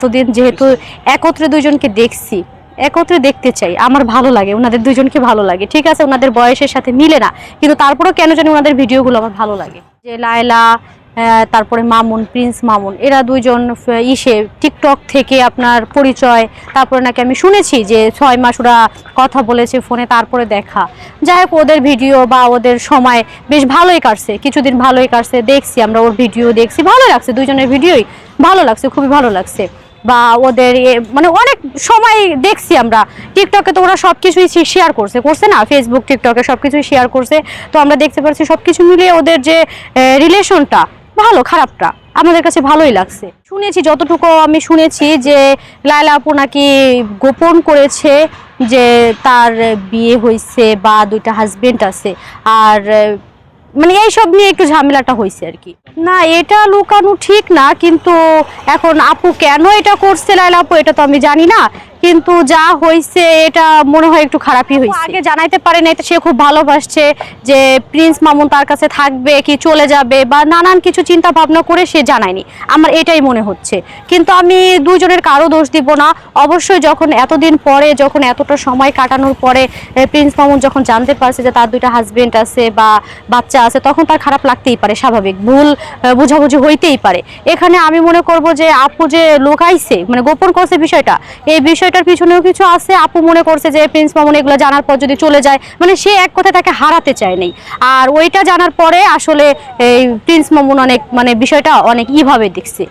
এতদিন যেহেতু একত্রে দুইজনকে দেখছি, একত্রে দেখতে চাই, আমার ভালো লাগে, ওনাদের দুইজনকে ভালো লাগে। ঠিক আছে, ওনাদের বয়সের সাথে মিলে না, কিন্তু তারপরেও কেন জানি ওনাদের ভিডিওগুলো আমার ভালো লাগে। যে লায়লা, তারপরে মামুন, প্রিন্স মামুন, এরা দুইজন টিকটক থেকে আপনার পরিচয়। তারপরে নাকি আমি শুনেছি যে 6 মাস ওরা কথা বলেছে ফোনে, তারপরে দেখা। যাই হোক, ওদের ভিডিও বা ওদের সময় বেশ ভালোই কাটছে, কিছুদিন ভালোই কাটছে, দেখছি আমরা ওর ভিডিও দেখছি, ভালো লাগছে, দুইজনের ভিডিওই ভালো লাগছে, খুবই ভালো লাগছে। বা ওদের মানে অনেক সময় দেখছি আমরা টিকটকে, তো ওরা সবকিছুই শেয়ার করছে না, ফেসবুক টিকটকে সবকিছুই শেয়ার করছে। তো আমরা দেখতে পাচ্ছি সবকিছু মিলিয়ে ওদের যে রিলেশনটা ভালো, খারাপটা আমাদের কাছে ভালোই লাগছে। শুনেছি, যতটুকু আমি শুনেছি যে লায়লা আপু নাকি গোপন করেছে যে তার বিয়ে হয়েছে বা 2টা হাজবেন্ড আছে, আর মানে এইসব নিয়ে একটু ঝামেলাটা হয়েছে আর কি। না, এটা লুকানো ঠিক না, কিন্তু এখন আপু কেন এটা করছে লায়লা আপু, এটা তো আমি জানি না, কিন্তু যা হয়েছে এটা মনে হয় একটু খারাপই হয়েছে। আগে জানাইতে পারে না, এটা সে খুব ভালোবাসছে যে প্রিন্স মামুন তার কাছে থাকবে কি চলে যাবে, বা নানান কিছু চিন্তা ভাবনা করে সে জানায়নি, আমার এটাই মনে হচ্ছে। কিন্তু আমি দুজনের কারো দোষ দিব না। অবশ্যই যখন এতদিন পরে, যখন এতটা সময় কাটানোর পরে প্রিন্স মামুন যখন জানতে পারছে যে তার 2টা হাজবেন্ড আছে বা বাচ্চা আছে, তখন তার খারাপ লাগতেই পারে, স্বাভাবিক, ভুল বুঝাবুঝি হইতেই পারে। এখানে আমি মনে করব যে আপু যে লুকাইছে, মানে গোপন করছে বিষয়টা, এই বিষয়টার পিছনেও কিছু আছে। আপু মনে করছে যে প্রিন্স মামুন এগুলো জানার পর যদি চলে যায়, মানে সে এক কথা তাকে হারাতে চায়নি। আর ওইটা জানার পরে আসলে এই প্রিন্স মামুন অনেক, মানে বিষয়টা অনেক ভাবে দেখছে,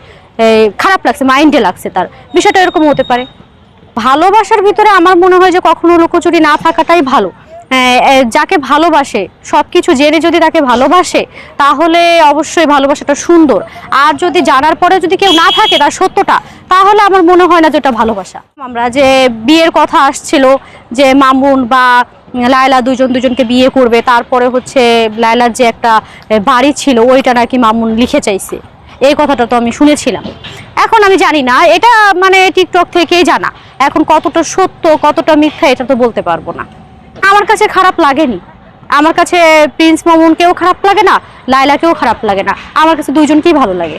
খারাপ লাগছে, মাইন্ডে লাগছে, তার বিষয়টা এরকম হতে পারে। ভালোবাসার ভিতরে আমার মনে হয় যে কখনো লুকোচুরি না থাকাটাই ভালো। যাকে ভালোবাসে, সবকিছু জেনে যদি তাকে ভালোবাসে, তাহলে অবশ্যই ভালোবাসাটা সুন্দর। আর যদি জানার পরে যদি কেউ না থাকে তার সত্যটা, তাহলে আমার মনে হয় না যে এটা ভালোবাসা। আমরা যে বিয়ের কথা আসছিল যে মামুন বা লায়লা দুজনকে বিয়ে করবে, তারপরে হচ্ছে লায়লার যে একটা বাড়ি ছিল ওইটা নাকি মামুন লিখে চাইছে, এই কথাটা তো আমি শুনেছিলাম। এখন আমি জানি না, এটা মানে টিকটক থেকেই জানা, এখন কতটা সত্য কতটা মিথ্যা এটা তো বলতে পারবো না। আমার কাছে খারাপ লাগেনি, আমার কাছে প্রিন্স মামুনকেও খারাপ লাগে না, লায়লাকেও খারাপ লাগে না, আমার কাছে দুইজনকেই ভালো লাগে।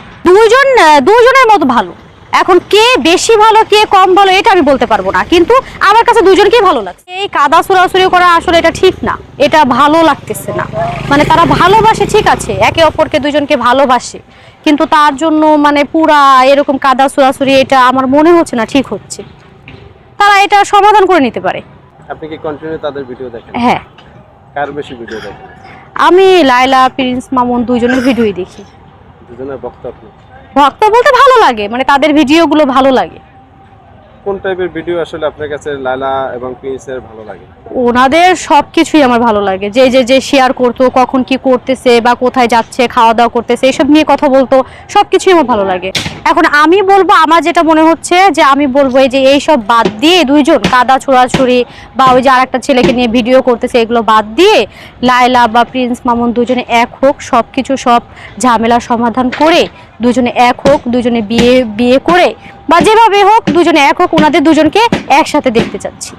দুইজনের মতো ভালো। এখন কে বেশি ভালো কে কম ভালো এটা আমি বলতে পারবো না, কিন্তু আমার কাছে দুইজনকেই ভালো লাগছে। এই কাদা ছুড়াছুড়ি করা আসলে এটা ঠিক না, এটা ভালো লাগতেছে না। মানে তারা ভালোবাসে, ঠিক আছে, একে অপরকে দুইজনকে ভালোবাসে, কিন্তু তার জন্য মানে পুরা এরকম কাদা ছুড়াছুড়ি, এটা আমার মনে হচ্ছে না ঠিক হচ্ছে। তারা এটা সমাধান করে নিতে পারে। আপনি কি কন্টিনিউ তাদের ভিডিও দেখেন? হ্যাঁ। কার বেশি ভিডিও দেখেন? আমি লায়লা, প্রিন্স মামুন দুইজনের ভিডিওই দেখি। দুজনের ভক্ত আপনি? ভক্ত বলতে ভালো লাগে, মানে তাদের ভিডিওগুলো ভালো লাগে। কোন টাইপের ভিডিও আসলে আপনার কাছে লায়লা এবং প্রিন্সের ভালো লাগে? ওনাদের সবকিছুই আমার ভালো লাগে, যে শেয়ার করতো, কখন কি করতেছে বা কোথায় যাচ্ছে, খাওয়া দাওয়া করতেছে, এসব নিয়ে কথা বলতো, সবকিছুই আমার ভালো লাগে। এখন আমি বলবো, আমার যেটা মনে হচ্ছে যে আমি বলবো এই যে এইসব বাদ দিয়ে দুইজন কাদা ছোড়াছুড়ি বা ওই যে আরেকটা ছেলেকে নিয়ে ভিডিও করতেছে, এগুলো বাদ দিয়ে লায়লা বা প্রিন্স মামুন দুজনে এক হোক, সবকিছু সব ঝামেলা সমাধান করে দুজনে এক হোক, দুজনে বিয়ে করে বা যেভাবে হোক দুজনে এক হোক, ওনাদের দুজনকে একসাথে দেখতে চাচ্ছি।